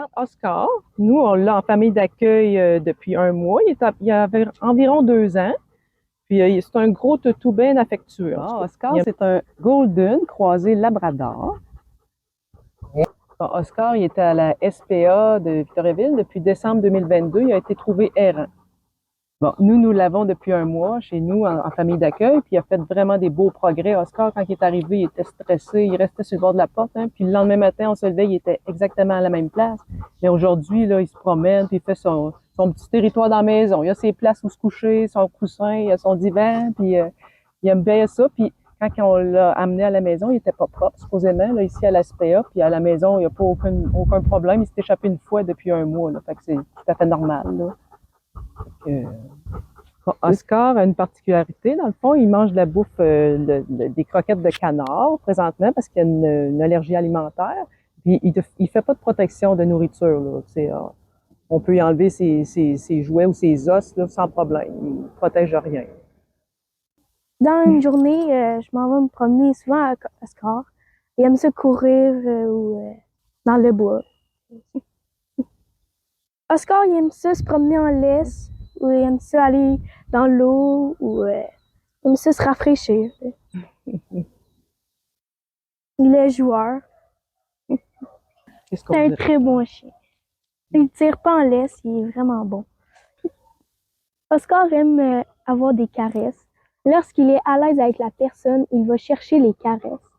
présente Oscar. Nous, on l'a en famille d'accueil depuis un mois. Il avait environ 2 ans. Puis c'est un gros toutou bien affectueux. Oscar, c'est un Golden croisé Labrador. Bon, Oscar, il était à la SPA de Victoriaville depuis décembre 2022. Il a été trouvé errant. Bon, nous l'avons depuis un mois chez nous en famille d'accueil, puis il a fait vraiment des beaux progrès. Oscar, quand il est arrivé, il était stressé, il restait sur le bord de la porte, hein, puis le lendemain matin, on se levait, il était exactement à la même place. Mais aujourd'hui, là, il se promène, puis il fait son petit territoire dans la maison. Il a ses places où se coucher, son coussin, il a son divan, puis il aime bien ça. Puis quand on l'a amené à la maison, il était pas propre, supposément, là, ici à la SPA, puis à la maison, il n'y a pas aucun problème. Il s'est échappé une fois depuis un mois, là, fait que c'est tout à fait normal, là. Oscar a une particularité, dans le fond, il mange de la bouffe, des croquettes de canard présentement parce qu'il a une allergie alimentaire. Puis il fait pas de protection de nourriture, là. On peut y enlever ses jouets ou ses os là, sans problème. Il ne protège rien. Dans une journée, je m'en vais me promener souvent à Oscar. Il aime ça courir dans le bois. Oscar, il aime ça se promener en laisse, ou il aime ça aller dans l'eau, ou il aime ça se rafraîchir. Il est joueur. C'est un très bon chien. Il ne tire pas en laisse, il est vraiment bon. Oscar aime avoir des caresses. Lorsqu'il est à l'aise avec la personne, il va chercher les caresses.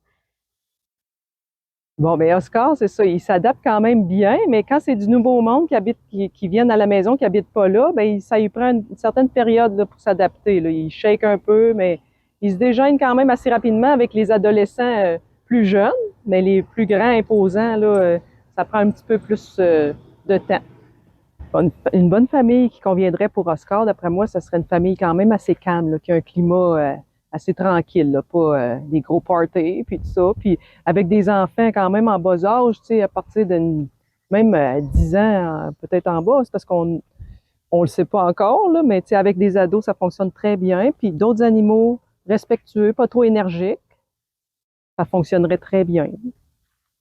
Bon, ben Oscar, c'est ça, il s'adapte quand même bien, mais quand c'est du nouveau monde qui viennent à la maison, qui habite pas là, ben ça lui prend une certaine période là, pour s'adapter. Il shake un peu, mais il se déjeune quand même assez rapidement avec les adolescents plus jeunes, mais les plus grands imposants, là, ça prend un petit peu plus de temps. Une bonne famille qui conviendrait pour Oscar, d'après moi, ce serait une famille quand même assez calme, là, qui a un climat assez tranquille, là, pas des gros parties, puis tout ça. Puis avec des enfants quand même en bas âge, tu sais, à partir de même 10 ans, peut-être en bas, c'est parce qu'on le sait pas encore, là, mais tu sais, avec des ados, ça fonctionne très bien. Puis d'autres animaux respectueux, pas trop énergiques, ça fonctionnerait très bien.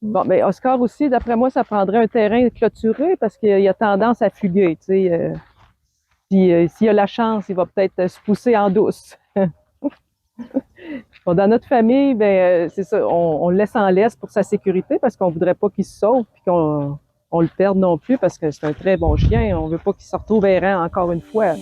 Bon, mais Oscar aussi, d'après moi, ça prendrait un terrain clôturé parce qu'il a tendance à fuguer, tu sais. Puis s'il a la chance, il va peut-être se pousser en douce. Bon, dans notre famille, ben c'est ça, on le laisse en laisse pour sa sécurité parce qu'on voudrait pas qu'il se sauve puis qu'on le perde non plus parce que c'est un très bon chien. On veut pas qu'il se retrouve errant encore une fois.